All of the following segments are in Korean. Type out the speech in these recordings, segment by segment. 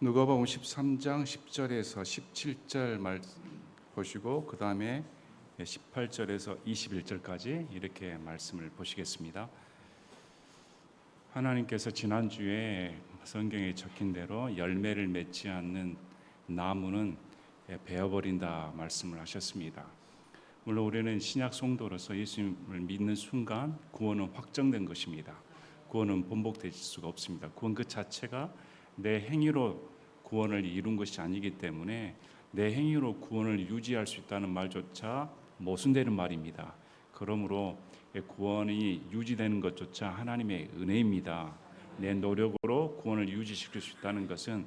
누가복음 13장 10절에서 17절 말씀 보시고 그 다음에 18절에서 21절까지 이렇게 말씀을 보시겠습니다. 하나님께서 지난주에 성경에 적힌 대로 열매를 맺지 않는 나무는 베어버린다 말씀을 하셨습니다. 물론 우리는 신약 성도로서 예수님을 믿는 순간 구원은 확정된 것입니다. 구원은 번복될 수가 없습니다. 구원 그 자체가 내 행위로 구원을 이룬 것이 아니기 때문에 내 행위로 구원을 유지할 수 있다는 말조차 모순되는 말입니다. 그러므로 구원이 유지되는 것조차 하나님의 은혜입니다. 내 노력으로 구원을 유지시킬 수 있다는 것은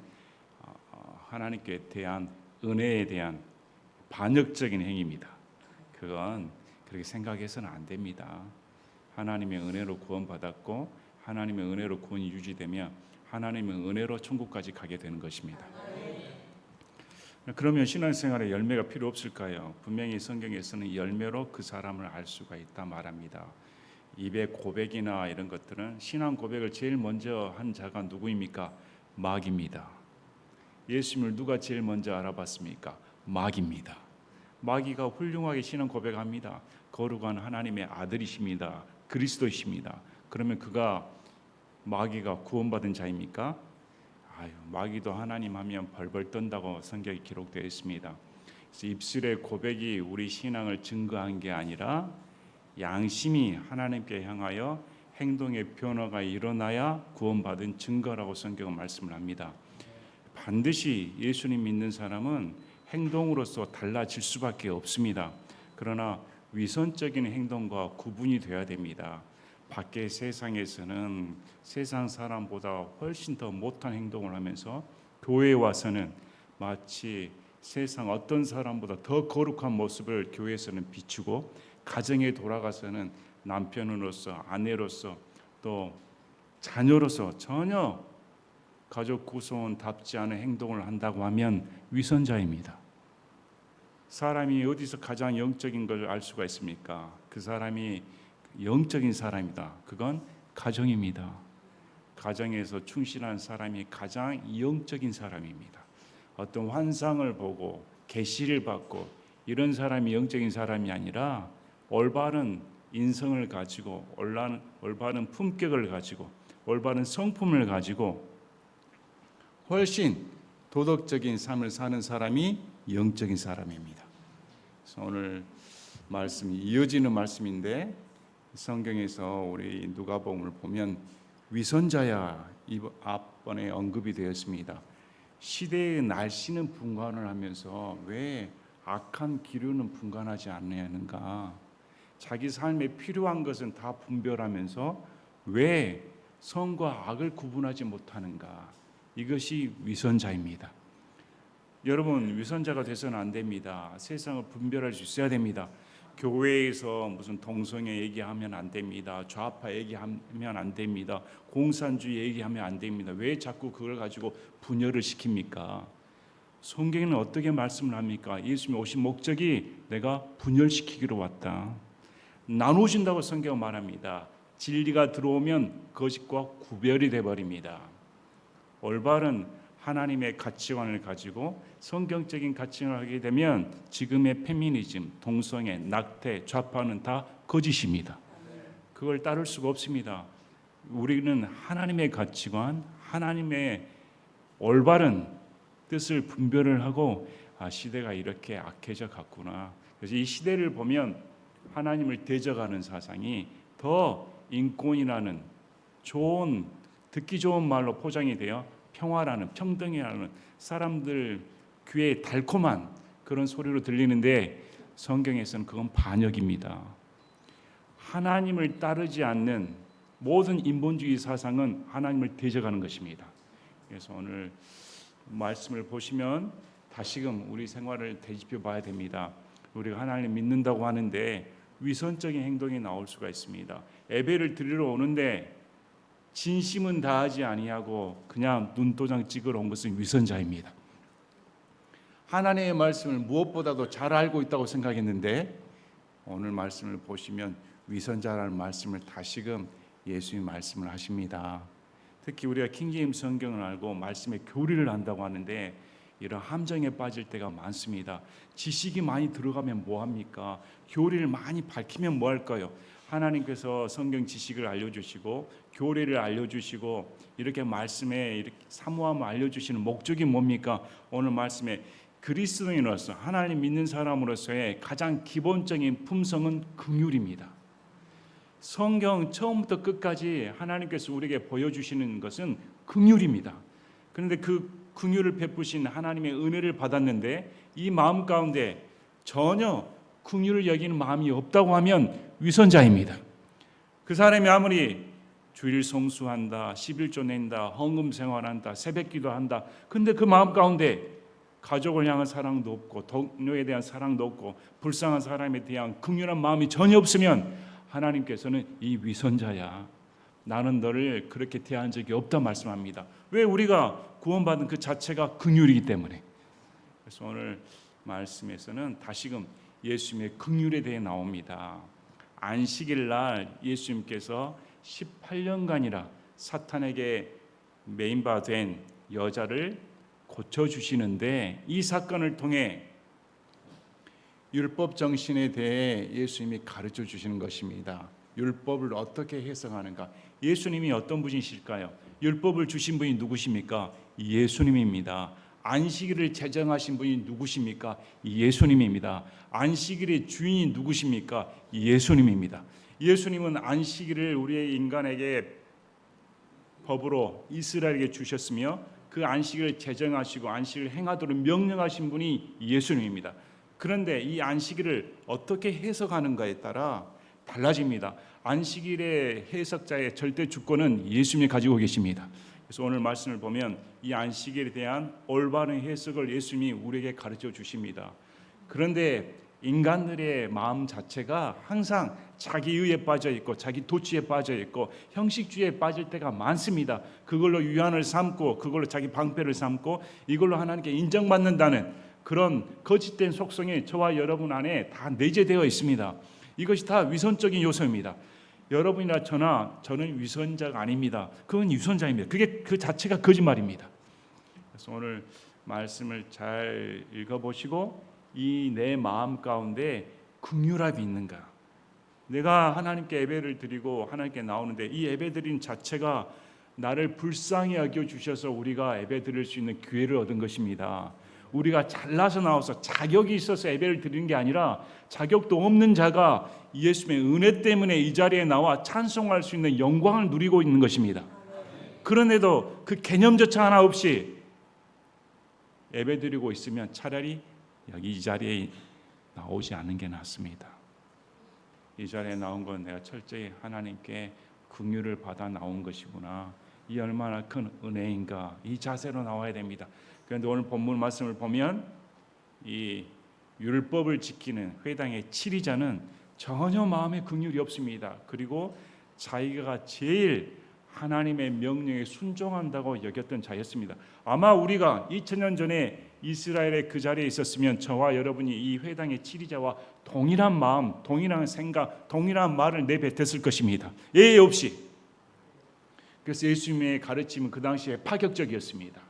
하나님께 대한 은혜에 대한 반역적인 행위입니다. 그건 그렇게 생각해서는 안 됩니다. 하나님의 은혜로 구원받았고 하나님의 은혜로 구원이 유지되면 하나님의 은혜로 천국까지 가게 되는 것입니다. 그러면 신앙생활에 열매가 필요 없을까요? 분명히 성경에서는 열매로 그 사람을 알 수가 있다 말합니다. 입의 고백이나 이런 것들은 신앙 고백을 제일 먼저 한 자가 누구입니까? 마귀입니다. 예수님을 누가 제일 먼저 알아봤습니까? 마귀입니다. 마귀가 훌륭하게 신앙 고백합니다. 거룩한 하나님의 아들이십니다. 그리스도이십니다. 그러면 마귀가 구원받은 자입니까? 마귀도 하나님 하면 벌벌 떤다고 성경에 기록되어 있습니다. 그래서 입술의 고백이 우리 신앙을 증거한 게 아니라 양심이 하나님께 향하여 행동의 변화가 일어나야 구원받은 증거라고 성경은 말씀을 합니다. 반드시 예수님 믿는 사람은 행동으로서 달라질 수밖에 없습니다. 그러나 위선적인 행동과 구분이 되어야 됩니다. 밖의 세상에서는 세상 사람보다 훨씬 더 못한 행동을 하면서 교회에 와서는 마치 세상 어떤 사람보다 더 거룩한 모습을 교회에서는 비추고 가정에 돌아가서는 남편으로서 아내로서 또 자녀로서 전혀 가족 구성원답지 않은 행동을 한다고 하면 위선자입니다. 사람이 어디서 가장 영적인 걸 알 수가 있습니까? 그 사람이 영적인 사람이다. 그건 가정입니다. 가정에서 충실한 사람이 가장 영적인 사람입니다. 어떤 환상을 보고 계시를 받고 이런 사람이 영적인 사람이 아니라 올바른 인성을 가지고 올바른 품격을 가지고 올바른 성품을 가지고 훨씬 도덕적인 삶을 사는 사람이 영적인 사람입니다. 그래서 오늘 말씀이 이어지는 말씀인데 성경에서 우리 누가복음을 보면 위선자야 이 앞번에 언급이 되었습니다. 시대의 날씨는 분간을 하면서 왜 악한 기류는 분간하지 않느냐는가? 자기 삶에 필요한 것은 다 분별하면서 왜 선과 악을 구분하지 못하는가? 이것이 위선자입니다. 여러분, 위선자가 돼서는 안 됩니다. 세상을 분별할 수 있어야 됩니다. 교회에서 무슨 동성애 얘기하면 안 됩니다. 좌파 얘기하면 안 됩니다. 공산주의 얘기하면 안 됩니다. 왜 자꾸 그걸 가지고 분열을 시킵니까? 성경에는 어떻게 말씀을 합니까? 예수님이 오신 목적이 내가 분열시키기로 왔다. 나누신다고 성경은 말합니다. 진리가 들어오면 거짓과 구별이 돼버립니다. 올바른 하나님의 가치관을 가지고 성경적인 가치관을 하게 되면 지금의 페미니즘, 동성애, 낙태, 좌파는 다 거짓입니다. 그걸 따를 수가 없습니다. 우리는 하나님의 가치관, 하나님의 올바른 뜻을 분별을 하고 시대가 이렇게 악해져 갔구나. 그래서 이 시대를 보면 하나님을 대적하는 사상이 더 인권이라는 좋은 듣기 좋은 말로 포장이 되어 평화라는 평등이라는 사람들 귀에 달콤한 그런 소리로 들리는데 성경에서는 그건 반역입니다. 하나님을 따르지 않는 모든 인본주의 사상은 하나님을 대적하는 것입니다. 그래서 오늘 말씀을 보시면 다시금 우리 생활을 되짚어 봐야 됩니다. 우리가 하나님을 믿는다고 하는데 위선적인 행동이 나올 수가 있습니다. 예배를 드리러 오는데 진심은 다하지 아니하고 그냥 눈도장 찍으러 온 것은 위선자입니다. 하나님의 말씀을 무엇보다도 잘 알고 있다고 생각했는데 오늘 말씀을 보시면 위선자라는 말씀을 다시금 예수님이 말씀을 하십니다. 특히 우리가 킹제임스 성경을 알고 말씀의 교리를 한다고 하는데 이런 함정에 빠질 때가 많습니다. 지식이 많이 들어가면 뭐합니까? 교리를 많이 밝히면 뭐 할까요? 하나님께서 성경 지식을 알려주시고 교리를 알려주시고 이렇게 말씀에 이렇게 사모함을 알려주시는 목적이 뭡니까? 오늘 말씀에 그리스도인으로서 하나님 믿는 사람으로서의 가장 기본적인 품성은 긍휼입니다. 성경 처음부터 끝까지 하나님께서 우리에게 보여주시는 것은 긍휼입니다. 그런데 그 긍휼을 베푸신 하나님의 은혜를 받았는데 이 마음 가운데 전혀 긍휼을 여기는 마음이 없다고 하면 위선자입니다. 그 사람이 아무리 주일 성수한다, 11조 낸다, 헌금 생활한다, 새벽기도 한다. 근데 그 마음 가운데 가족을 향한 사랑도 없고 동료에 대한 사랑도 없고 불쌍한 사람에 대한 긍휼한 마음이 전혀 없으면 하나님께서는 이 위선자야, 나는 너를 그렇게 대한 적이 없다 말씀합니다. 왜? 우리가 구원받은 그 자체가 긍휼이기 때문에. 그래서 오늘 말씀에서는 다시금 예수님의 긍휼에 대해 나옵니다. 안식일 날 예수님께서 18년간이라 사탄에게 매인바 된 여자를 고쳐주시는데 이 사건을 통해 율법 정신에 대해 예수님이 가르쳐 주시는 것입니다. 율법을 어떻게 해석하는가? 예수님이 어떤 분이실까요? 율법을 주신 분이 누구십니까? 예수님입니다. 안식일을 제정하신 분이 누구십니까? 예수님입니다. 안식일의 주인이 누구십니까? 예수님입니다. 예수님은 안식일을 우리의 인간에게 법으로 이스라엘에게 주셨으며 그 안식일을 제정하시고 안식일을 행하도록 명령하신 분이 예수님입니다. 그런데 이 안식일을 어떻게 해석하는가에 따라 달라집니다. 안식일의 해석자의 절대 주권은 예수님이 가지고 계십니다. 그래서 오늘 말씀을 보면 이 안식일에 대한 올바른 해석을 예수님이 우리에게 가르쳐 주십니다. 그런데 인간들의 마음 자체가 항상 자기의에 빠져 있고 자기 도취에 빠져 있고 형식주의에 빠질 때가 많습니다. 그걸로 유한을 삼고 그걸로 자기 방패를 삼고 이걸로 하나님께 인정받는다는 그런 거짓된 속성이 저와 여러분 안에 다 내재되어 있습니다. 이것이 다 위선적인 요소입니다. 여러분이나 저는 위선자가 아닙니다. 그건 위선자입니다. 그게 그 자체가 거짓말입니다. 그래서 오늘 말씀을 잘 읽어보시고 이 내 마음 가운데 긍휼함이 있는가? 내가 하나님께 예배를 드리고 하나님께 나오는데 이 예배 드린 자체가 나를 불쌍히 여겨 주셔서 우리가 예배 드릴 수 있는 기회를 얻은 것입니다. 우리가 잘나서 나와서 자격이 있어서 예배를 드리는 게 아니라 자격도 없는 자가 예수님의 은혜 때문에 이 자리에 나와 찬송할 수 있는 영광을 누리고 있는 것입니다. 그런데도 그 개념조차 하나 없이 예배 드리고 있으면 차라리 여기 이 자리에 나오지 않는 게 낫습니다. 이 자리에 나온 건 내가 철저히 하나님께 긍휼을 받아 나온 것이구나. 이 얼마나 큰 은혜인가. 이 자세로 나와야 됩니다. 그런데 오늘 본문 말씀을 보면 이 율법을 지키는 회당의 치리자는 전혀 마음에 긍휼이 없습니다. 그리고 자기가 제일 하나님의 명령에 순종한다고 여겼던 자였습니다. 아마 우리가 2000년 전에 이스라엘의 그 자리에 있었으면 저와 여러분이 이 회당의 치리자와 동일한 마음, 동일한 생각, 동일한 말을 내뱉었을 것입니다. 예의 없이. 그래서 예수님의 가르침은 그 당시에 파격적이었습니다.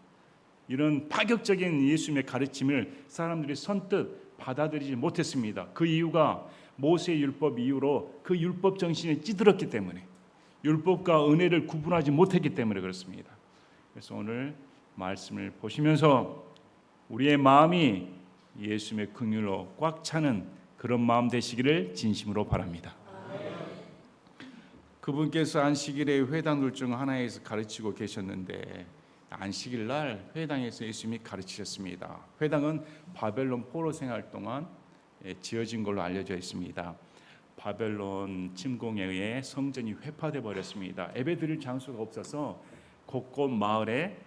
이런 파격적인 예수님의 가르침을 사람들이 선뜻 받아들이지 못했습니다. 그 이유가 모세의 율법 이후로 그 율법 정신에 찌들었기 때문에, 율법과 은혜를 구분하지 못했기 때문에 그렇습니다. 그래서 오늘 말씀을 보시면서 우리의 마음이 예수님의 긍휼로 꽉 차는 그런 마음 되시기를 진심으로 바랍니다. 그분께서 안식일에 회당들 중 하나에서 가르치고 계셨는데 안식일 날 회당에서 예수님이 가르치셨습니다. 회당은 바벨론 포로 생활 동안 지어진 걸로 알려져 있습니다. 바벨론 침공에 의해 성전이 회파돼 버렸습니다. 예배드릴 장소가 없어서 곳곳 마을에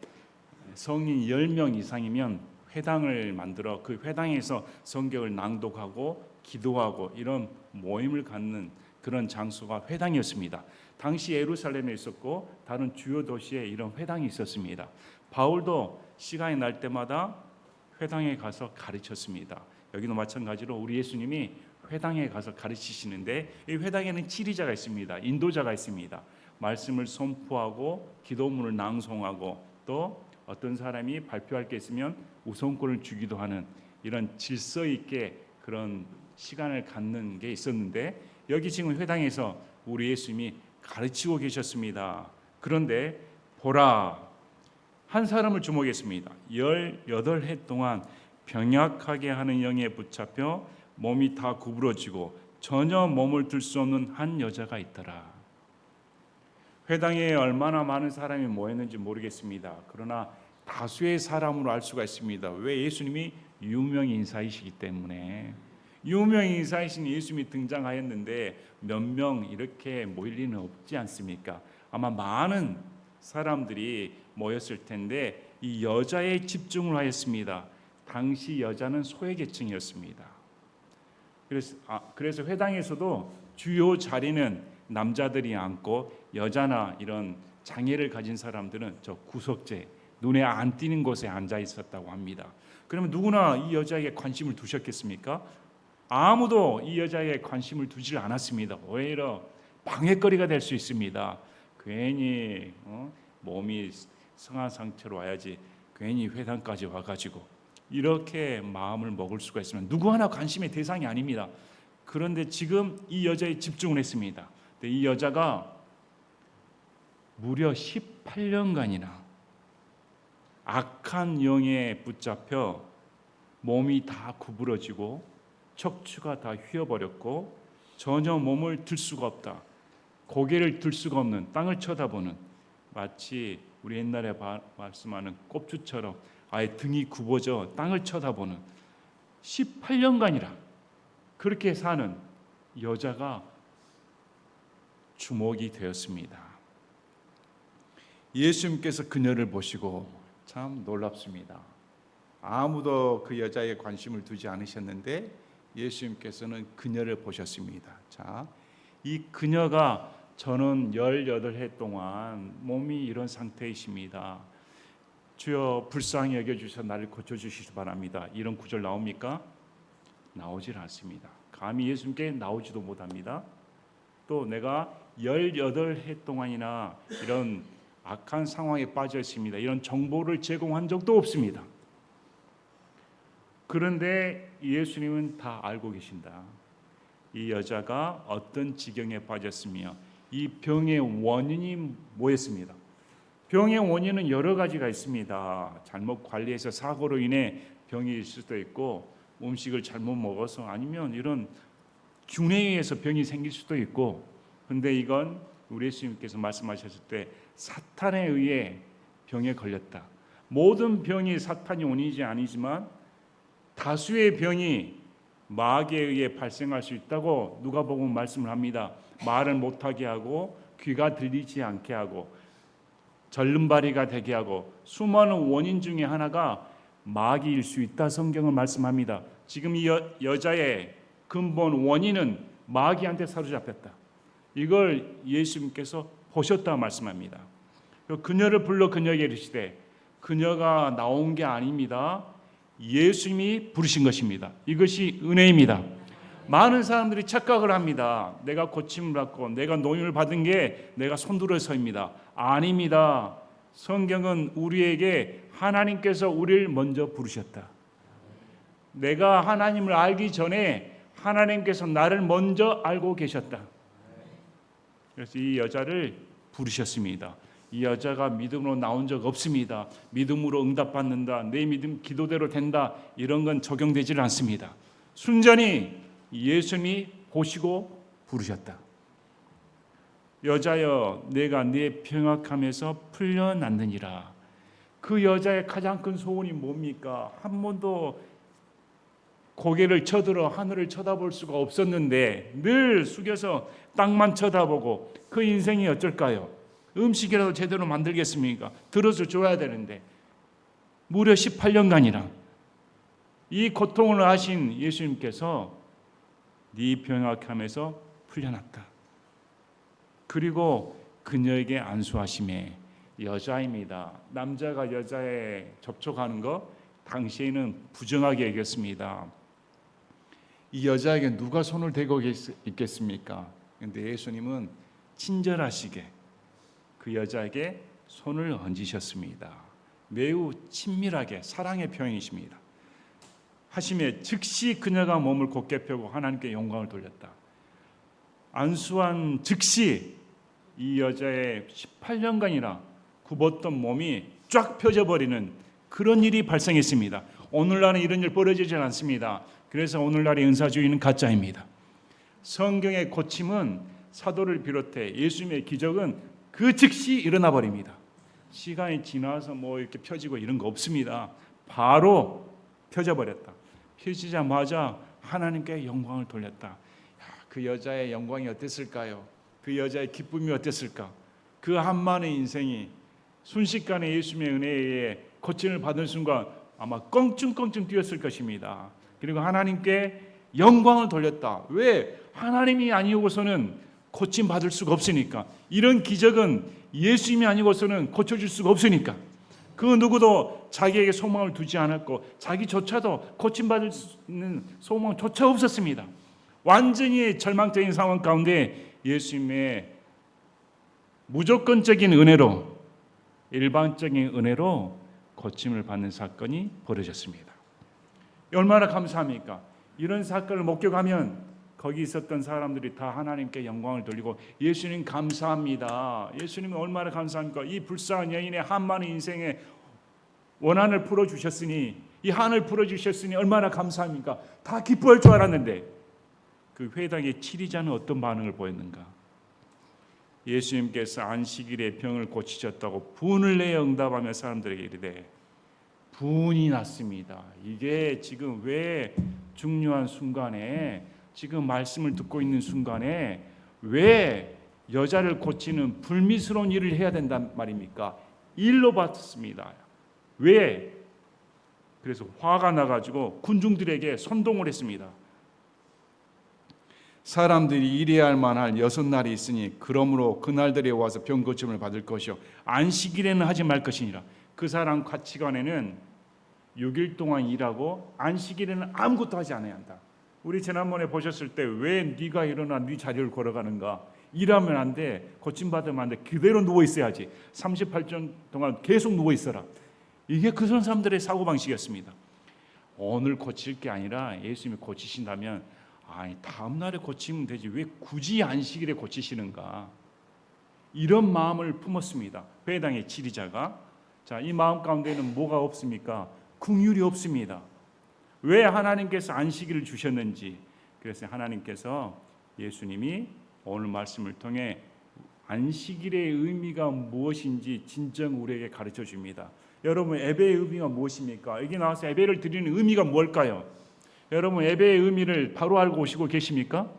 성인 10명 이상이면 회당을 만들어 그 회당에서 성경을 낭독하고 기도하고 이런 모임을 갖는 그런 장소가 회당이었습니다. 당시 예루살렘에 있었고 다른 주요 도시에 이런 회당이 있었습니다. 바울도 시간이 날 때마다 회당에 가서 가르쳤습니다. 여기도 마찬가지로 우리 예수님이 회당에 가서 가르치시는데 이 회당에는 치리자가 있습니다. 인도자가 있습니다. 말씀을 선포하고 기도문을 낭송하고 또 어떤 사람이 발표할 게 있으면 우선권을 주기도 하는 이런 질서 있게 그런 시간을 갖는 게 있었는데 여기 지금 회당에서 우리 예수님이 가르치고 계셨습니다. 그런데 보라, 한 사람을 주목했습니다. 18해 동안 병약하게 하는 영에 붙잡혀 몸이 다 구부러지고 전혀 몸을 들 수 없는 한 여자가 있더라. 회당에 얼마나 많은 사람이 모였는지 모르겠습니다. 그러나 다수의 사람으로 알 수가 있습니다. 왜? 예수님이 유명 인사이시기 때문에. 유명 인사이신 예수님이 등장하였는데 몇 명 이렇게 모일 리는 없지 않습니까? 아마 많은 사람들이 모였을 텐데 이 여자에 집중을 하였습니다. 당시 여자는 소외계층이었습니다. 그래서 회당에서도 주요 자리는 남자들이 앉고 여자나 이런 장애를 가진 사람들은 저 구석재, 눈에 안 띄는 곳에 앉아 있었다고 합니다. 그러면 누구나 이 여자에게 관심을 두셨겠습니까? 아무도 이 여자에게 관심을 두질 않았습니다. 오히려 방해거리가 될 수 있습니다. 괜히 몸이 성한 상태로 와야지 괜히 회당까지 와가지고 이렇게 마음을 먹을 수가 있으면 누구 하나 관심의 대상이 아닙니다. 그런데 지금 이 여자에 집중을 했습니다. 이 여자가 무려 18년간이나 악한 영에 붙잡혀 몸이 다 구부러지고 척추가 다 휘어버렸고 전혀 몸을 들 수가 없다. 고개를 들 수가 없는, 땅을 쳐다보는, 마치 우리 옛날에 말씀하는 꼽주처럼 아예 등이 굽어져 땅을 쳐다보는 18년간이라 그렇게 사는 여자가 주목이 되었습니다. 예수님께서 그녀를 보시고 참 놀랍습니다. 아무도 그 여자에 관심을 두지 않으셨는데 예수님께서는 그녀를 보셨습니다. 자, 이 그녀가 저는 18해 동안 몸이 이런 상태이십니다. 주여 불쌍히 여겨주셔서 나를 고쳐주시기 바랍니다. 이런 구절 나옵니까? 나오질 않습니다. 감히 예수님께 나오지도 못합니다. 또 내가 18해 동안이나 이런 악한 상황에 빠져 있습니다. 이런 정보를 제공한 적도 없습니다. 그런데 예수님은 다 알고 계신다. 이 여자가 어떤 지경에 빠졌으며 이 병의 원인이 뭐였습니다. 병의 원인은 여러 가지가 있습니다. 잘못 관리해서 사고로 인해 병이 있을 수도 있고 음식을 잘못 먹어서 아니면 이런 균에 의해서 병이 생길 수도 있고 그런데 이건 우리 예수님께서 말씀하셨을 때 사탄에 의해 병에 걸렸다. 모든 병이 사탄이 원인이지 아니지만 다수의 병이 마귀에 의해 발생할 수 있다고 누가복음 말씀을 합니다. 말을 못하게 하고 귀가 들리지 않게 하고 절름발이가 되게 하고 수많은 원인 중에 하나가 마귀일 수 있다 성경은 말씀합니다. 지금 이 여자의 근본 원인은 마귀한테 사로잡혔다. 이걸 예수님께서 보셨다 말씀합니다. 그녀를 불러 그녀에게 이르시되 그녀가 나온 게 아닙니다. 예수님이 부르신 것입니다. 이것이 은혜입니다. 많은 사람들이 착각을 합니다. 내가 고침을 받고 내가 노임을 받은 게 내가 손들어서입니다. 아닙니다. 성경은 우리에게 하나님께서 우리를 먼저 부르셨다. 내가 하나님을 알기 전에 하나님께서 나를 먼저 알고 계셨다. 그래서 이 여자를 부르셨습니다. 이 여자가 믿음으로 나온 적 없습니다. 믿음으로 응답받는다. 내 믿음 기도대로 된다. 이런 건 적용되질 않습니다. 순전히 예수님이 보시고 부르셨다. 여자여 내가 네 병약함에서 풀려났느니라. 그 여자의 가장 큰 소원이 뭡니까? 한 번도 고개를 쳐들어 하늘을 쳐다볼 수가 없었는데 늘 숙여서 땅만 쳐다보고 그 인생이 어쩔까요? 음식이라도 제대로 만들겠습니까? 들어서 줘야 되는데 무려 18년간이나 이 고통을 하신 예수님께서 네 병약함에서 풀려났다. 그리고 그녀에게 안수하심에 여자입니다. 남자가 여자에 접촉하는 거 당시에는 부정하게 여겼습니다. 이 여자에게 누가 손을 대고 있겠습니까? 그런데 예수님은 친절하시게 그 여자에게 손을 얹으셨습니다. 매우 친밀하게 사랑의 표현이십니다. 하심에 즉시 그녀가 몸을 곧게 펴고 하나님께 영광을 돌렸다. 안수한 즉시 이 여자의 18년간이나 굽었던 몸이 쫙 펴져버리는 그런 일이 발생했습니다. 오늘날은 이런 일 벌어지지 않습니다. 그래서 오늘날의 은사주의는 가짜입니다. 성경의 고침은 사도를 비롯해 예수님의 기적은 그 즉시 일어나 버립니다. 시간이 지나서 뭐 이렇게 펴지고 이런 거 없습니다. 바로 펴져 버렸다. 펴지자마자 하나님께 영광을 돌렸다. 그 여자의 영광이 어땠을까요? 그 여자의 기쁨이 어땠을까? 그 한만의 인생이 순식간에 예수님의 은혜에 의해 고침을 받은 순간 아마 껑충껑충 뛰었을 것입니다. 그리고 하나님께 영광을 돌렸다. 왜? 하나님이 아니고서는 고침 받을 수가 없으니까. 이런 기적은 예수님이 아니고서는 고쳐줄 수가 없으니까. 그 누구도 자기에게 소망을 두지 않았고 자기조차도 고침받을 수 있는 소망조차 없었습니다. 완전히 절망적인 상황 가운데 예수님의 무조건적인 은혜로, 일반적인 은혜로 고침을 받는 사건이 벌어졌습니다. 얼마나 감사합니까? 이런 사건을 목격하면 거기 있었던 사람들이 다 하나님께 영광을 돌리고 예수님 감사합니다. 예수님은 얼마나 감사합니까? 이 불쌍한 여인의 한많은 인생에 원한을 풀어주셨으니, 이 한을 풀어주셨으니 얼마나 감사합니까? 다 기뻐할 줄 알았는데 그 회당의 치리자는 어떤 반응을 보였는가? 예수님께서 안식일에 병을 고치셨다고 분을 내어 응답하며 사람들에게 이르되 분이 났습니다. 이게 지금 왜 중요한 순간에, 지금 말씀을 듣고 있는 순간에 왜 여자를 고치는 불미스러운 일을 해야 된단 말입니까? 일로 받습니다. 왜? 그래서 화가 나가지고 군중들에게 선동을 했습니다. 사람들이 일해야 할 만한 6날이 있으니 그러므로 그날들에 와서 병 고침을 받을 것이요 안식일에는 하지 말 것이니라. 그 사람 가치관에는 6일 동안 일하고 안식일에는 아무것도 하지 않아야 한다. 우리 지난번에 보셨을 때 왜 네가 일어나 네 자리를 걸어가는가? 일하면 안 돼. 고침받으면 안 돼. 그대로 누워 있어야지. 38년 동안 계속 누워 있어라. 이게 그 사람들의 사고방식이었습니다. 오늘 고칠 게 아니라 예수님이 고치신다면 아니 다음 날에 고치면 되지 왜 굳이 안식일에 고치시는가? 이런 마음을 품었습니다. 회당의 지리자가. 자, 이 마음 가운데는 뭐가 없습니까? 긍휼이 없습니다. 왜 하나님께서 안식일을 주셨는지. 그래서 하나님께서 예수님이 오늘 말씀을 통해 안식일의 의미가 무엇인지 진정 우리에게 가르쳐 줍니다. 여러분, 예배의 의미가 무엇입니까? 여기 나와서 예배를 드리는 의미가 뭘까요? 여러분, 예배의 의미를 바로 알고 오시고 계십니까?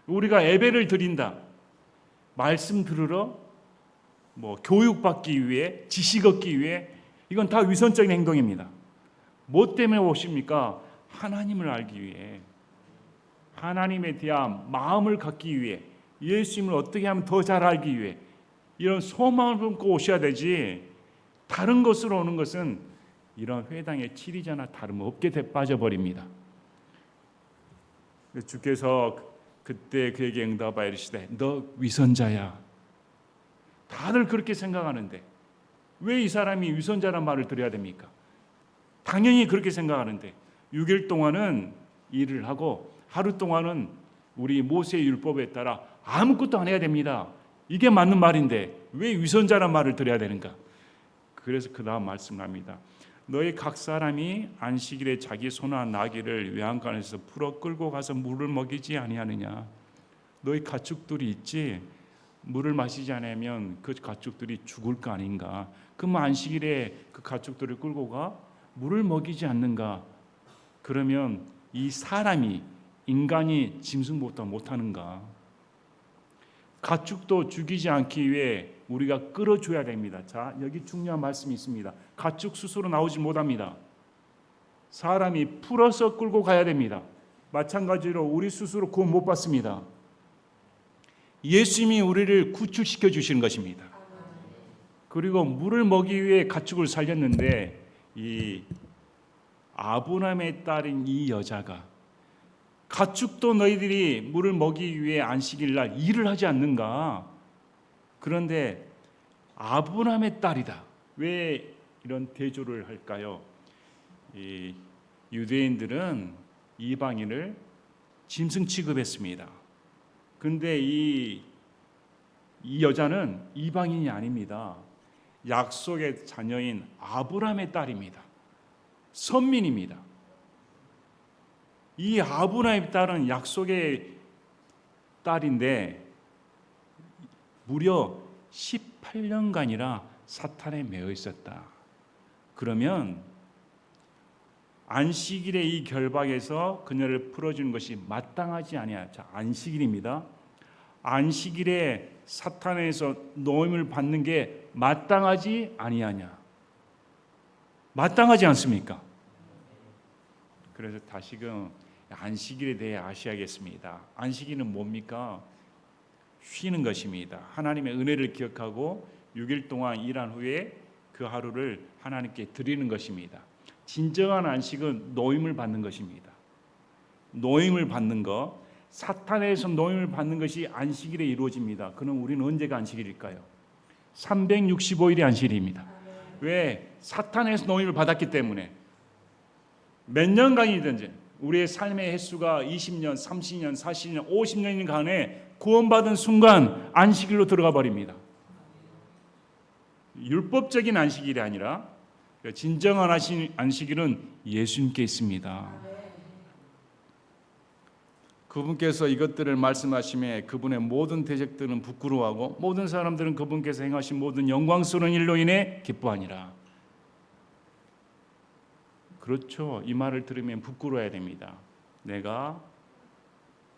우리가 예배를 드린다, 말씀 들으러, 교육받기 위해, 지식 얻기 위해, 이건 다 위선적인 행동입니다. 뭐 때문에 오십니까? 하나님을 알기 위해, 하나님에 대한 마음을 갖기 위해, 예수님을 어떻게 하면 더 잘 알기 위해, 이런 소망을 품고 오셔야 되지, 다른 것으로 오는 것은 이런 회당의 치리자나 다름없게 빠져버립니다. 주께서 그때 그에게 응답하여 이르시되 너 위선자야. 다들 그렇게 생각하는데 왜 이 사람이 위선자란 말을 들어야 됩니까? 당연히 그렇게 생각하는데 6일 동안은 일을 하고 하루 동안은 우리 모세의 율법에 따라 아무것도 안 해야 됩니다. 이게 맞는 말인데 왜 위선자란 말을 들어야 되는가? 그래서 그 다음 말씀합니다. 너희 각 사람이 안식일에 자기 소나 나귀를 외양간에서 풀어 끌고 가서 물을 먹이지 아니하느냐? 너희 가축들이 있지? 물을 마시지 않으면 그 가축들이 죽을 거 아닌가? 그럼 안식일에 그 가축들을 끌고 가 물을 먹이지 않는가? 그러면 이 사람이, 인간이 짐승보다 못하는가? 가축도 죽이지 않기 위해 우리가 끌어줘야 됩니다. 자, 여기 중요한 말씀이 있습니다. 가축 스스로 나오지 못합니다. 사람이 풀어서 끌고 가야 됩니다. 마찬가지로 우리 스스로 구원 못 받습니다. 예수님이 우리를 구출시켜 주시는 것입니다. 그리고 물을 먹기 위해 가축을 살렸는데 이 아브라함의 딸인 이 여자가 가축도 너희들이 물을 먹이기 위해 안식일 날 일을 하지 않는가? 그런데 아브라함의 딸이다. 왜 이런 대조를 할까요? 이 유대인들은 이방인을 짐승 취급했습니다. 근데 이 여자는 이방인이 아닙니다. 약속의 자녀인 아브라함의 딸입니다. 선민입니다. 이 아브라함의 딸은 약속의 딸인데 무려 18년간이나 사탄에 매여 있었다. 그러면 안식일의 이 결박에서 그녀를 풀어주는 것이 마땅하지 아니하냐. 자, 안식일입니다. 안식일에 사탄에서 노임을 받는 게 마땅하지 아니하냐. 마땅하지 않습니까? 그래서 다시금 안식일에 대해 아셔야겠습니다. 안식일은 뭡니까? 쉬는 것입니다. 하나님의 은혜를 기억하고 6일 동안 일한 후에 그 하루를 하나님께 드리는 것입니다. 진정한 안식은 노임을 받는 것입니다. 노임을 받는 것, 사탄에서 노임을 받는 것이 안식일에 이루어집니다. 그럼 우리는 언제가 안식일일까요? 365일이 안식일입니다. 왜? 사탄에서 노임을 받았기 때문에 몇 년간이든지 우리의 삶의 횟수가 20년, 30년, 40년, 50년인 간에 구원받은 순간 안식일로 들어가 버립니다. 율법적인 안식일이 아니라 진정한 안식일은 예수님께 있습니다. 그분께서 이것들을 말씀하심에 그분의 모든 대적들은 부끄러워하고 모든 사람들은 그분께서 행하신 모든 영광스러운 일로 인해 기뻐하니라. 그렇죠. 이 말을 들으면 부끄러워야 됩니다. 내가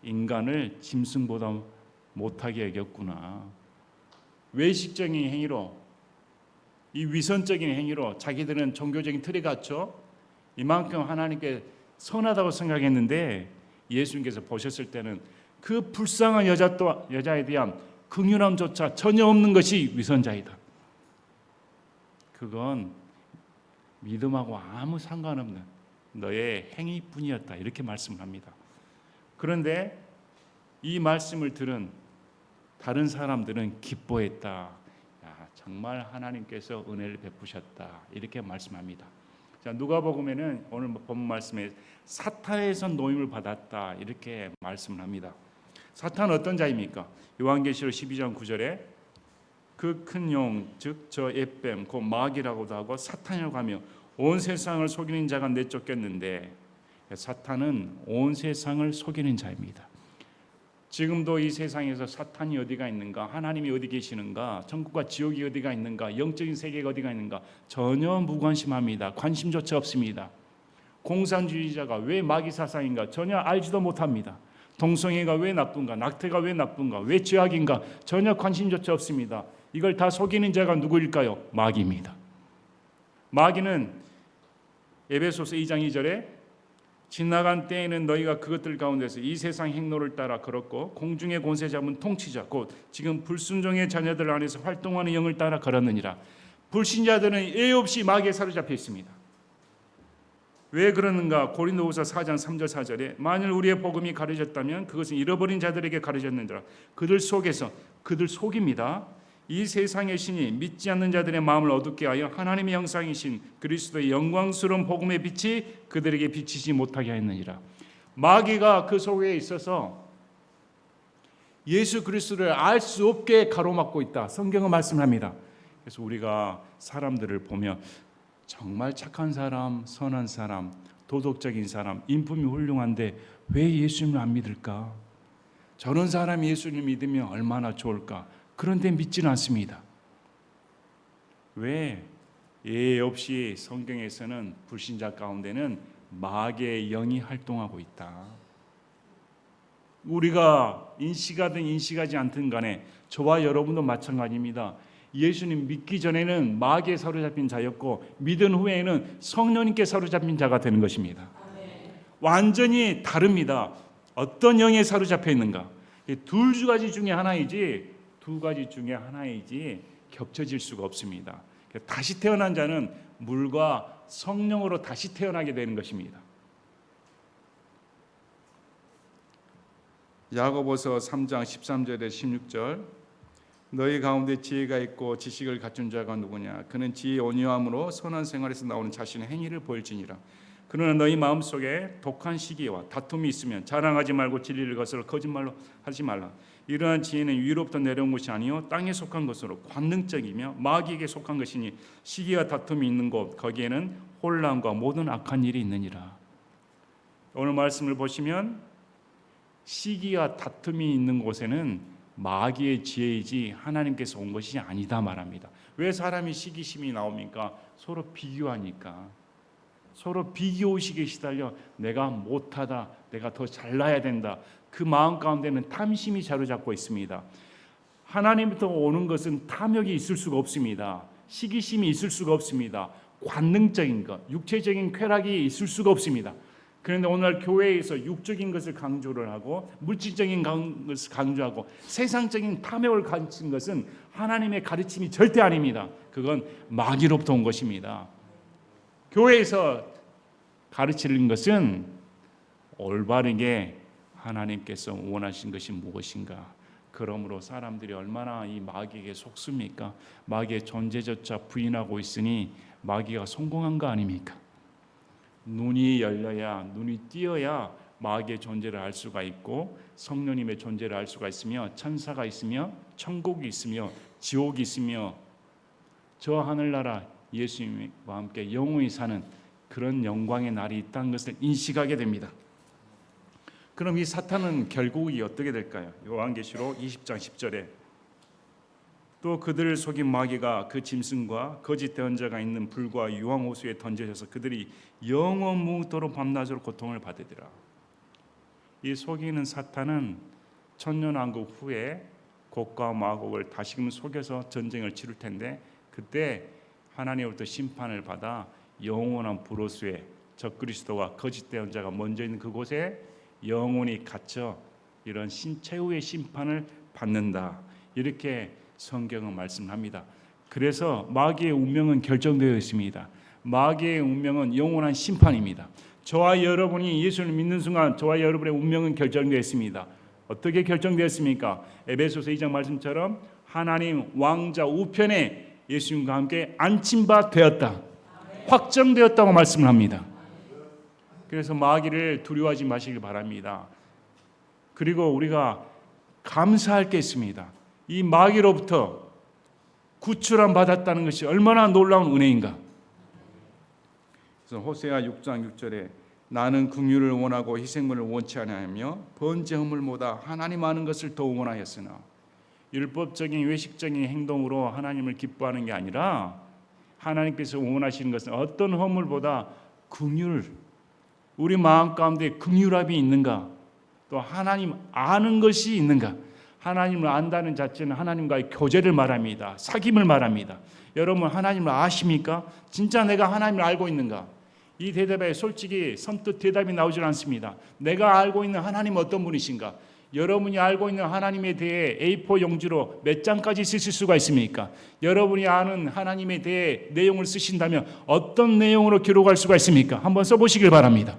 인간을 짐승보다 못하게 여겼구나. 외식적인 행위로, 이 위선적인 행위로 자기들은 종교적인 틀에 갇혀 이만큼 하나님께 선하다고 생각했는데 예수님께서 보셨을 때는 그 불쌍한 여자에 대한 긍휼함조차 전혀 없는 것이 위선자이다. 그건 믿음하고 아무 상관없는 너의 행위뿐이었다. 이렇게 말씀을 합니다. 그런데 이 말씀을 들은 다른 사람들은 기뻐했다. 야, 정말 하나님께서 은혜를 베푸셨다. 이렇게 말씀합니다. 자, 누가복음에는 오늘 본 말씀에 사탄에서 노임을 받았다. 이렇게 말씀을 합니다. 사탄은 어떤 자입니까? 요한계시록 12장 9절에 그 큰 용, 즉 저 햇뱀, 그 마귀라고도 하고 사탄이라고 하며 온 세상을 속이는 자가 내쫓겼는데, 사탄은 온 세상을 속이는 자입니다. 지금도 이 세상에서 사탄이 어디가 있는가, 하나님이 어디 계시는가, 천국과 지옥이 어디가 있는가, 영적인 세계가 어디가 있는가 전혀 무관심합니다. 관심조차 없습니다. 공산주의자가 왜 마귀 사상인가 전혀 알지도 못합니다. 동성애가 왜 나쁜가, 낙태가 왜 나쁜가, 왜 죄악인가 전혀 관심조차 없습니다. 이걸 다 속이는 자가 누구일까요? 마귀입니다. 마귀는 에베소서 2장 2절에 지나간 때에는 너희가 그것들 가운데서 이 세상 행로를 따라 걸었고 공중의 권세 잡은 통치자 곧 지금 불순종의 자녀들 안에서 활동하는 영을 따라 걸었느니라. 불신자들은 예의 없이 마귀에 사로잡혀 있습니다. 왜 그러는가? 고린도후서 4장 3절 4절에 만일 우리의 복음이 가려졌다면 그것은 잃어버린 자들에게 가려졌느니라. 그들 속에서, 그들 속입니다. 이 세상의 신이 믿지 않는 자들의 마음을 어둡게 하여 하나님의 형상이신 그리스도의 영광스러운 복음의 빛이 그들에게 비치지 못하게 하였느니라. 마귀가 그 속에 있어서 예수 그리스도를 알 수 없게 가로막고 있다. 성경은 말씀합니다. 그래서 우리가 사람들을 보면 정말 착한 사람, 선한 사람, 도덕적인 사람, 인품이 훌륭한데 왜 예수님을 안 믿을까? 저런 사람이 예수님을 믿으면 얼마나 좋을까? 그런데 믿지는 않습니다. 왜? 예의 없이 성경에서는 불신자 가운데는 마귀의 영이 활동하고 있다. 우리가 인식하든 인식하지 않든 간에 저와 여러분도 마찬가지입니다. 예수님 믿기 전에는 마귀에 사로잡힌 자였고 믿은 후에는 성령님께 사로잡힌 자가 되는 것입니다. 완전히 다릅니다. 어떤 영에 사로잡혀 있는가? 두 가지 중에 하나이지 두 가지 중에 하나이지 겹쳐질 수가 없습니다. 다시 태어난 자는 물과 성령으로 다시 태어나게 되는 것입니다. 야고보서 3장 13절에 16절 너희 가운데 지혜가 있고 지식을 갖춘 자가 누구냐? 그는 지혜의 온유함으로 선한 생활에서 나오는 자신의 행위를 보일지니라. 그러나 너희 마음속에 독한 시기와 다툼이 있으면 자랑하지 말고 진리를 거스러 거짓말로 하지 말라. 이러한 지혜는 위로부터 내려온 것이 아니요 땅에 속한 것으로 관능적이며 마귀에게 속한 것이니 시기와 다툼이 있는 곳 거기에는 혼란과 모든 악한 일이 있느니라. 오늘 말씀을 보시면 시기와 다툼이 있는 곳에는 마귀의 지혜이지 하나님께서 온 것이 아니다 말합니다. 왜 사람이 시기심이 나옵니까? 서로 비교하니까. 서로 비교의식에 시달려 내가 못하다, 내가 더 잘나야 된다. 그 마음 가운데는 탐심이 자리잡고 있습니다. 하나님부터 오는 것은 탐욕이 있을 수가 없습니다. 시기심이 있을 수가 없습니다. 관능적인 것, 육체적인 쾌락이 있을 수가 없습니다. 그런데 오늘 교회에서 육적인 것을 강조를 하고 물질적인 것을 강조하고 세상적인 탐욕을 가르치는 것은 하나님의 가르침이 절대 아닙니다. 그건 마귀로부터 온 것입니다. 교회에서 가르치는 것은 올바르게 하나님께서 원하신 것이 무엇인가. 그러므로 사람들이 얼마나 이 마귀에게 속습니까? 마귀의 존재조차 부인하고 있으니 마귀가 성공한 거 아닙니까? 눈이 열려야, 눈이 띄어야 마귀의 존재를 알 수가 있고 성령님의 존재를 알 수가 있으며 천사가 있으며 천국이 있으며 지옥이 있으며 저 하늘나라 예수님과 함께 영원히 사는 그런 영광의 날이 있다는 것을 인식하게 됩니다. 그럼 이 사탄은 결국이 어떻게 될까요? 요한계시록 20장 10절에 또 그들을 속인 마귀가 그 짐승과 거짓 대언자가 있는 불과 유황호수에 던져져서 그들이 영원 무도록 밤낮으로 고통을 받으리라. 이 속이는 사탄은 천년왕국 후에 곡과 마곡을 다시금 속여서 전쟁을 치를 텐데 그때 하나님으로부터 심판을 받아 영원한 불호수에 적그리스도와 거짓 대언자가 먼저 있는 그곳에 영원히 갇혀 이런 최후의 심판을 받는다. 이렇게 성경은 말씀합니다. 그래서 마귀의 운명은 결정되어 있습니다. 마귀의 운명은 영원한 심판입니다. 저와 여러분이 예수를 믿는 순간 저와 여러분의 운명은 결정되어 있습니다. 어떻게 결정되었습니까? 에베소서 2장 말씀처럼 하나님 왕자 우편에 예수님과 함께 앉힌 바 되었다. 확정되었다고 말씀을 합니다. 그래서 마귀를 두려워하지 마시길 바랍니다. 그리고 우리가 감사할 게 있습니다. 이 마귀로부터 구출함 받았다는 것이 얼마나 놀라운 은혜인가. 그래서 호세아 6장 6절에 나는 긍휼을 원하고 희생물을 원치 아니하며 번제 헌물보다 하나님 아는 것을 더 원하였으나 율법적인 외식적인 행동으로 하나님을 기뻐하는 게 아니라 하나님께서 원하시는 것은 어떤 헌물보다 긍휼, 우리 마음 가운데 긍휼함이 있는가, 또 하나님 아는 것이 있는가. 하나님을 안다는 자체는 하나님과의 교제를 말합니다. 사귐을 말합니다. 여러분 하나님을 아십니까? 진짜 내가 하나님을 알고 있는가? 이 대답에 솔직히 선뜻 대답이 나오질 않습니다. 내가 알고 있는 하나님은 어떤 분이신가? 여러분이 알고 있는 하나님에 대해 A4 용지로 몇 장까지 쓰실 수가 있습니까? 여러분이 아는 하나님에 대해 내용을 쓰신다면 어떤 내용으로 기록할 수가 있습니까? 한번 써보시길 바랍니다.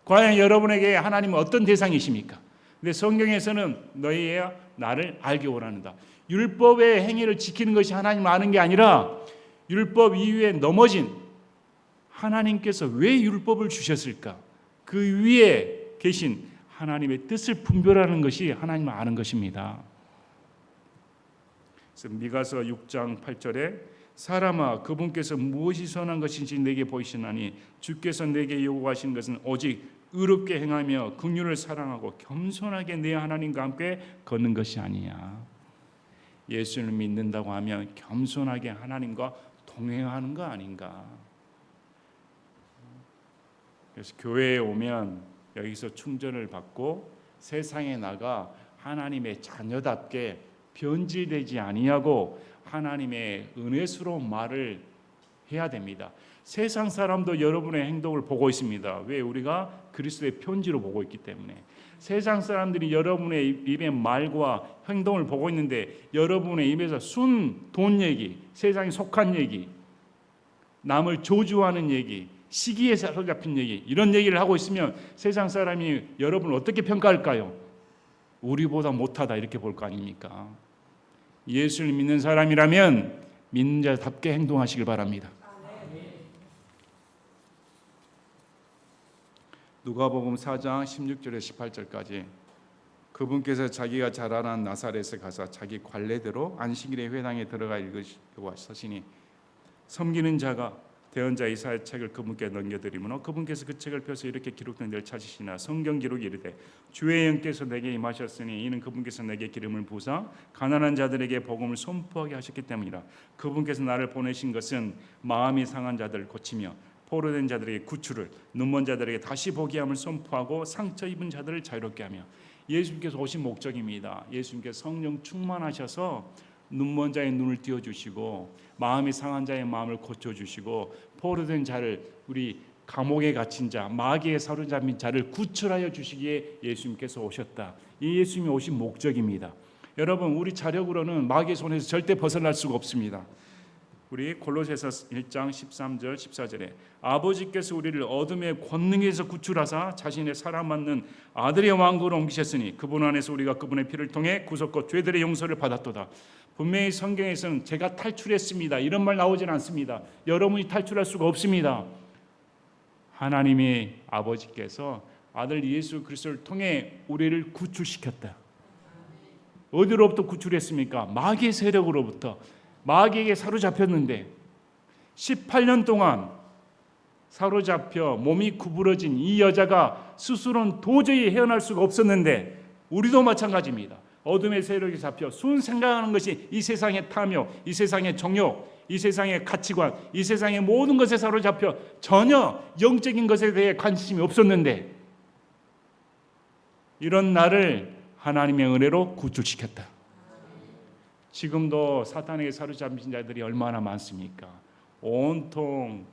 과연 여러분에게 하나님은 어떤 대상이십니까? 근데 성경에서는 너희야 나를 알게 원한다. 율법의 행위를 지키는 것이 하나님을 아는 게 아니라 율법 이후에 넘어진 하나님께서 왜 율법을 주셨을까? 그 위에 계신 하나님의 뜻을 분별하는 것이 하나님을 아는 것입니다. 그래서 미가서 6장 8절에 사람아 그분께서 무엇이 선한 것인지 내게 보이시나니 주께서 내게 요구하시는 것은 오직 의롭게 행하며 긍휼을 사랑하고 겸손하게 내 하나님과 함께 걷는 것이 아니야. 예수를 믿는다고 하면 겸손하게 하나님과 동행하는 거 아닌가. 그래서 교회에 오면 여기서 충전을 받고 세상에 나가 하나님의 자녀답게 변질되지 아니하고 하나님의 은혜스러운 말을 해야 됩니다. 세상 사람도 여러분의 행동을 보고 있습니다. 왜? 우리가 그리스도의 편지로 보고 있기 때문에. 세상 사람들이 여러분의 입의 말과 행동을 보고 있는데 여러분의 입에서 순 돈 얘기, 세상에 속한 얘기, 남을 저주하는 얘기, 시기에 사로잡힌 얘기, 이런 얘기를 하고 있으면 세상 사람이 여러분을 어떻게 평가할까요? 우리보다 못하다 이렇게 볼 거 아닙니까? 예수를 믿는 사람이라면 믿는 자답게 행동하시길 바랍니다. 누가복음 4장 16절에서 18절까지 그분께서 자기가 자라난 나사렛에 가서 자기 관례대로 안식일에 회당에 들어가 읽으시고 하시니 섬기는 자가 대언자 이사야 책을 그분께 넘겨드리므로 그분께서 그 책을 펴서 이렇게 기록된 데를 찾으시나 성경 기록이 이르되 주의 영께서 내게 임하셨으니 이는 그분께서 내게 기름을 부사 가난한 자들에게 복음을 선포하게 하셨기 때문이라. 그분께서 나를 보내신 것은 마음이 상한 자들을 고치며 포로된 자들에게 구출을, 눈먼 자들에게 다시 보게 함을 선포하고 상처 입은 자들을 자유롭게 하며. 예수님께서 오신 목적입니다. 예수님께서 성령 충만하셔서 눈먼 자의 눈을 띄워주시고 마음이 상한 자의 마음을 고쳐주시고 포로된 자를, 우리 감옥에 갇힌 자, 마귀에 사로잡힌 자를 구출하여 주시기에 예수님께서 오셨다. 이 예수님이 오신 목적입니다. 여러분, 우리 자력으로는 마귀의 손에서 절대 벗어날 수가 없습니다. 우리 골로새서 1장 13절 14절에 아버지께서 우리를 어둠의 권능에서 구출하사 자신의 사랑받는 아들의 왕국으로 옮기셨으니 그분 안에서 우리가 그분의 피를 통해 구속과 죄들의 용서를 받았도다. 분명히 성경에서는 제가 탈출했습니다 이런 말 나오진 않습니다. 여러분이 탈출할 수가 없습니다. 하나님의 아버지께서 아들 예수 그리스도를 통해 우리를 구출시켰다. 어디로부터 구출했습니까? 마귀의 세력으로부터. 마귀에게 사로잡혔는데 18년 동안 사로잡혀 몸이 구부러진 이 여자가 스스로는 도저히 헤어날 수가 없었는데 우리도 마찬가지입니다. 어둠의 세력에 잡혀 순 생각하는 것이 이 세상의 탐욕, 이 세상의 정욕, 이 세상의 가치관, 이 세상의 모든 것에 사로잡혀 전혀 영적인 것에 대해 관심이 없었는데 이런 나를 하나님의 은혜로 구출시켰다. 지금도 사탄에게 사로잡힌 자들이 얼마나 많습니까? 온통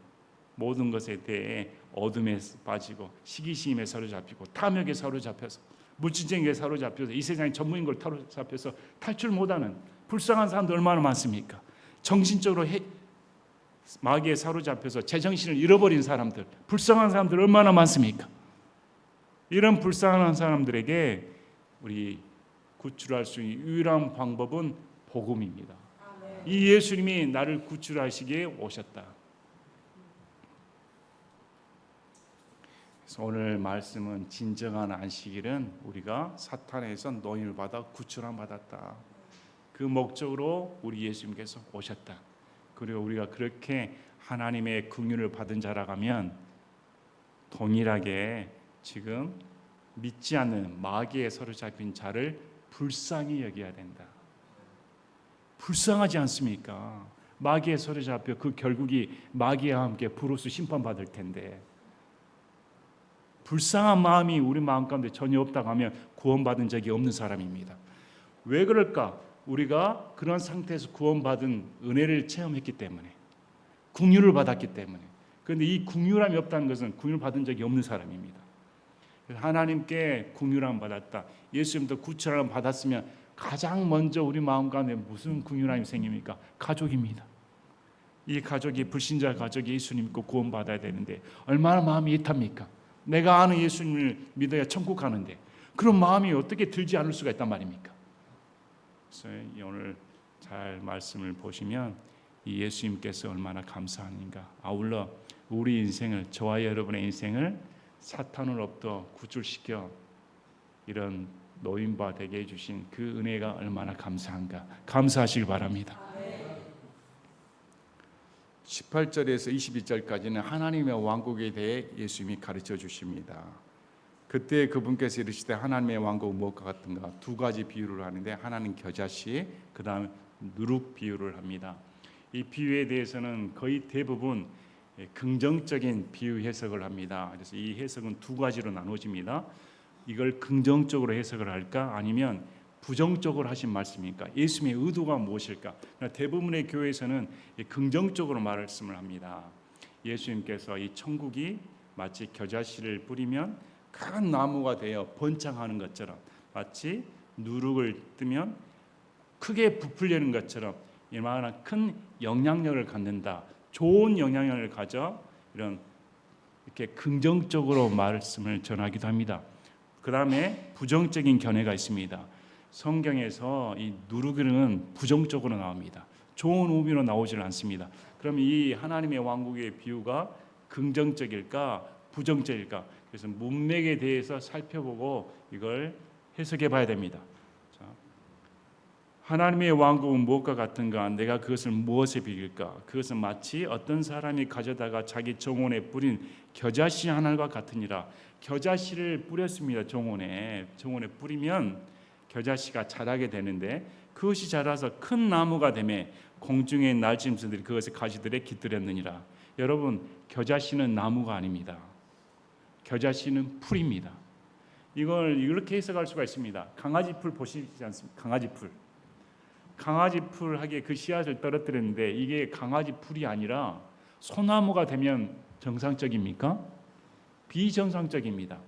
모든 것에 대해 어둠에 빠지고 시기심에 사로잡히고 탐욕에 사로잡혀서 물질적인 사로잡혀서 이 세상의 전부인 걸 사로잡혀서 탈출 못하는 불쌍한 사람들 얼마나 많습니까? 정신적으로 마귀에 사로잡혀서 제정신을 잃어버린 사람들, 불쌍한 사람들 얼마나 많습니까? 이런 불쌍한 사람들에게 우리 구출할 수 있는 유일한 방법은 복음입니다. 이 예수님이 나를 구출하시기에 오셨다. 그래서 오늘 말씀은 진정한 안식일은 우리가 사탄에서 노임을 받아 구출함 받았다. 그 목적으로 우리 예수님께서 오셨다. 그리고 우리가 그렇게 하나님의 긍휼을 받은 자라가면 동일하게 지금 믿지 않는 마귀에 사로잡힌 자를 불쌍히 여겨야 된다. 불쌍하지 않습니까? 마귀의 손에 잡혀 그 결국이 마귀와 함께 불로소 심판받을 텐데 불쌍한 마음이 우리 마음 가운데 전혀 없다고 하면 구원받은 적이 없는 사람입니다. 왜 그럴까? 우리가 그런 상태에서 구원받은 은혜를 체험했기 때문에, 긍휼을 받았기 때문에. 그런데 이 긍휼함이 없다는 것은 긍휼을 받은 적이 없는 사람입니다. 하나님께 긍휼함 받았다. 예수님도 구출함 받았으면 가장 먼저 우리 마음 가운데 무슨 긍휼함이 생깁니까? 가족입니다. 이 가족이 불신자 가족이 예수님 믿고 구원받아야 되는데 얼마나 마음이 애탑니까? 내가 아는 예수님을 믿어야 천국 가는데 그런 마음이 어떻게 들지 않을 수가 있단 말입니까? 그래서 오늘 잘 말씀을 보시면 이 예수님께서 얼마나 감사한가. 아울러 우리 인생을, 저와 여러분의 인생을 사탄으로부터 구출시켜 이런 노인바 되게 해주신 그 은혜가 얼마나 감사한가. 감사하시길 바랍니다. 18절에서 22절까지는 하나님의 왕국에 대해 예수님이 가르쳐 주십니다. 그때 그분께서 이르시되 하나님의 왕국은 무엇과 같은가? 두 가지 비유를 하는데 하나는 겨자씨, 그 다음 누룩 비유를 합니다. 이 비유에 대해서는 거의 대부분 긍정적인 비유 해석을 합니다. 그래서 이 해석은 두 가지로 나눠집니다. 이걸 긍정적으로 해석을 할까? 아니면 부정적으로 하신 말씀입니까? 예수님의 의도가 무엇일까? 대부분의 교회에서는 긍정적으로 말씀을 합니다. 예수님께서 이 천국이 마치 겨자씨를 뿌리면 큰 나무가 되어 번창하는 것처럼, 마치 누룩을 뜨면 크게 부풀리는 것처럼 이만한 큰 영향력을 갖는다. 좋은 영향력을 가져 이렇게 긍정적으로 말씀을 전하기도 합니다. 그 다음에 부정적인 견해가 있습니다. 성경에서 이 누르기는 부정적으로 나옵니다. 좋은 의미로 나오질 않습니다. 그럼 이 하나님의 왕국의 비유가 긍정적일까 부정적일까? 그래서 문맥에 대해서 살펴보고 이걸 해석해 봐야 됩니다. 자, 하나님의 왕국은 무엇과 같은가? 내가 그것을 무엇에 비길까? 그것은 마치 어떤 사람이 가져다가 자기 정원에 뿌린 겨자씨 하나가 같으니라. 겨자씨를 뿌렸습니다. 정원에 뿌리면 겨자씨가 자라게 되는데 그것이 자라서 큰 나무가 되매 공중의 날짐승들이 그것의 가지들에 깃들였느니라. 여러분, 겨자씨는 나무가 아닙니다. 겨자씨는 풀입니다. 이걸 이렇게 해석할 수가 있습니다. 강아지 풀 보시지 않습니까? 강아지 풀 하기에 그 씨앗을 떨어뜨렸는데 이게 강아지 풀이 아니라 소나무가 되면 정상적입니까? 비정상적입니다.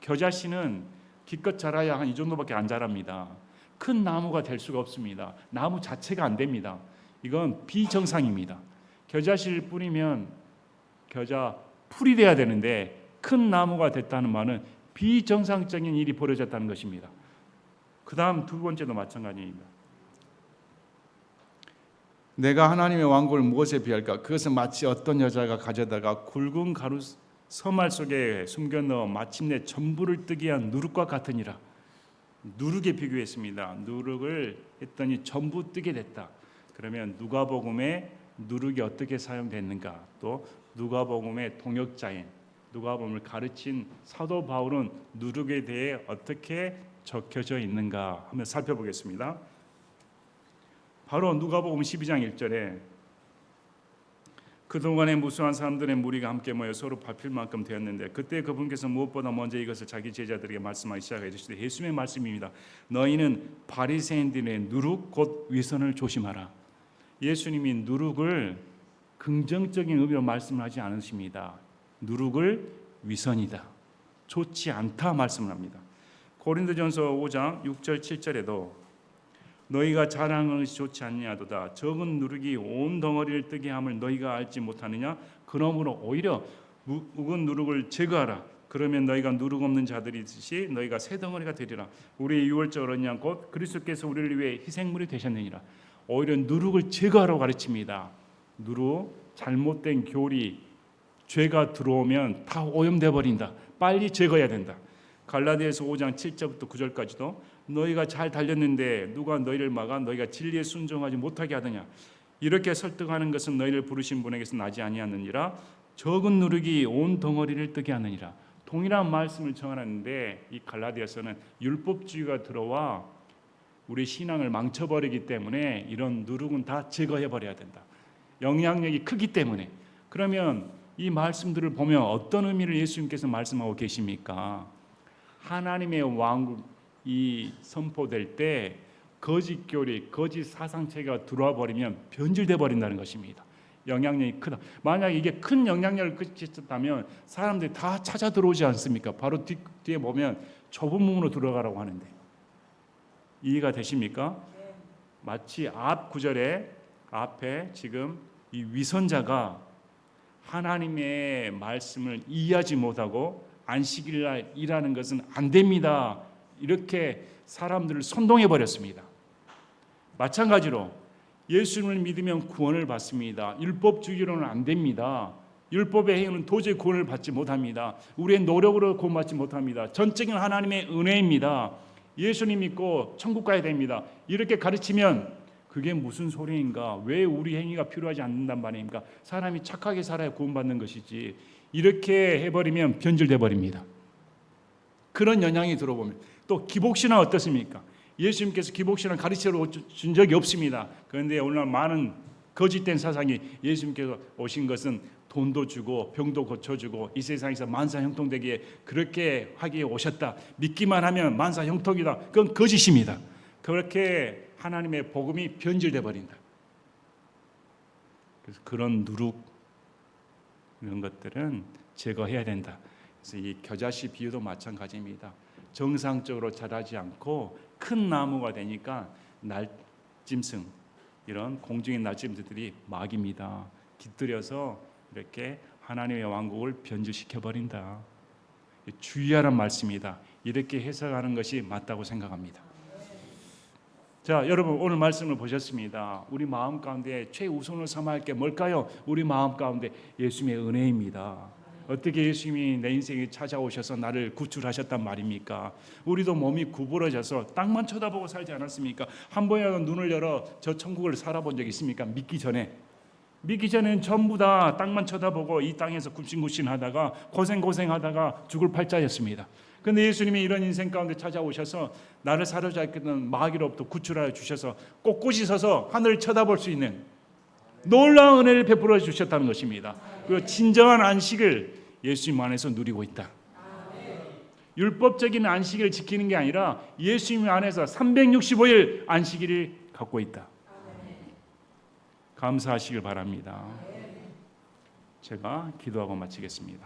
겨자씨는 기껏 자라야 한 이 정도밖에 안 자랍니다. 큰 나무가 될 수가 없습니다. 나무 자체가 안 됩니다. 이건 비정상입니다. 겨자씨를 뿌리면 겨자 풀이 돼야 되는데 큰 나무가 됐다는 말은 비정상적인 일이 벌어졌다는 것입니다. 그 다음 두 번째도 마찬가지입니다. 내가 하나님의 왕국을 무엇에 비할까? 그것은 마치 어떤 여자가 가져다가 굵은 가루 서말 속에 숨겨넣어 마침내 전부를 뜨게 한 누룩과 같으니라. 누룩에 비교했습니다. 누룩을 했더니 전부 뜨게 됐다. 그러면 누가복음에 누룩이 어떻게 사용됐는가? 또 누가복음의 동역자인 누가복음을 가르친 사도 바울은 누룩에 대해 어떻게 적혀져 있는가 한번 살펴보겠습니다. 바로 누가복음 12장 1절에 그동안에 무수한 사람들의 무리가 함께 모여 서로 밟힐 만큼 되었는데 그때 그분께서 무엇보다 먼저 이것을 자기 제자들에게 말씀하기 시작해 주시되 예수님의 말씀입니다. 너희는 바리새인들의 누룩 곧 위선을 조심하라. 예수님이 누룩을 긍정적인 의미로 말씀하지 않으십니다. 누룩을 위선이다, 좋지 않다 말씀을 합니다. 고린도전서 5장 6절 7절에도 너희가 자랑하는 것이 좋지 않냐도다. 적은 누룩이 온 덩어리를 뜨게 함을 너희가 알지 못하느냐? 그러므로 오히려 묵은 누룩을 제거하라. 그러면 너희가 누룩 없는 자들이듯이 너희가 새 덩어리가 되리라. 우리의 유월절 언약 곧 그리스도께서 우리를 위해 희생물이 되셨느니라. 오히려 누룩을 제거하라고 가르칩니다. 누룩, 잘못된 교리, 죄가 들어오면 다 오염돼 버린다. 빨리 제거해야 된다. 갈라디아서 5장 7절부터 9절까지도 너희가 잘 달렸는데 누가 너희를 막아 너희가 진리에 순종하지 못하게 하느냐. 이렇게 설득하는 것은 너희를 부르신 분에게서 나지 아니하느니라. 적은 누룩이 온 덩어리를 뜨게 하느니라. 동일한 말씀을 전하는데 이 갈라디아서는 율법주의가 들어와 우리 신앙을 망쳐버리기 때문에 이런 누룩은 다 제거해버려야 된다. 영향력이 크기 때문에. 그러면 이 말씀들을 보면 어떤 의미를 예수님께서 말씀하고 계십니까? 하나님의 왕국이 선포될 때 거짓 교리, 거짓 사상체가 들어와 버리면 변질돼 버린다는 것입니다. 영향력이 크다. 만약 이게 큰 영향력을 끼쳤다면 사람들이 다 찾아 들어오지 않습니까? 바로 뒤에 보면 좁은 문으로 들어가라고 하는데 이해가 되십니까? 마치 앞 구절에 앞에 지금 이 위선자가 하나님의 말씀을 이해하지 못하고 안식일날 일하는 것은 안 됩니다. 이렇게 사람들을 선동해 버렸습니다. 마찬가지로 예수님을 믿으면 구원을 받습니다. 율법주의로는 안 됩니다. 율법의 행위는 도저히 구원을 받지 못합니다. 우리의 노력으로 구원받지 못합니다. 전적인 하나님의 은혜입니다. 예수님 믿고 천국 가야 됩니다. 이렇게 가르치면 그게 무슨 소리인가? 왜 우리 행위가 필요하지 않는단 말입니까? 사람이 착하게 살아야 구원받는 것이지. 이렇게 해버리면 변질돼 버립니다. 그런 영향이 들어보면 또 기복신앙 어떻습니까? 예수님께서 기복신앙 가르쳐 준 적이 없습니다. 그런데 오늘날 많은 거짓된 사상이 예수님께서 오신 것은 돈도 주고 병도 고쳐주고 이 세상에서 만사 형통되기에 그렇게 하기에 오셨다. 믿기만 하면 만사 형통이다. 그건 거짓입니다. 그렇게 하나님의 복음이 변질돼 버린다. 그래서 그런 누룩 이런 것들은 제거해야 된다. 그래서 이 겨자씨 비유도 마찬가지입니다. 정상적으로 자라지 않고 큰 나무가 되니까 날짐승 이런 공중의 날짐승들이 막입니다. 깃들여서 이렇게 하나님의 왕국을 변질시켜 버린다. 주의하란 말씀이다. 이렇게 해석하는 것이 맞다고 생각합니다. 자, 여러분 오늘 말씀을 보셨습니다. 우리 마음 가운데 최우선으로 삼아야 할 게 뭘까요? 우리 마음 가운데 예수님의 은혜입니다. 어떻게 예수님이 내 인생에 찾아오셔서 나를 구출하셨단 말입니까? 우리도 몸이 구부러져서 땅만 쳐다보고 살지 않았습니까? 한 번이라도 눈을 열어 저 천국을 살아본 적 있습니까? 믿기 전에는 전부 다 땅만 쳐다보고 이 땅에서 굽신굽신하다가 고생하다가 죽을 팔자였습니다. 그런데 예수님이 이런 인생 가운데 찾아오셔서 나를 사로잡았던 마귀로부터 구출하여 주셔서 꼿꼿이 서서 하늘을 쳐다볼 수 있는 놀라운 은혜를 베풀어 주셨다는 것입니다. 그 진정한 안식을 예수님 안에서 누리고 있다. 율법적인 안식을 지키는 게 아니라 예수님 안에서 365일 안식일을 갖고 있다. 감사하시길 바랍니다. 제가 기도하고 마치겠습니다.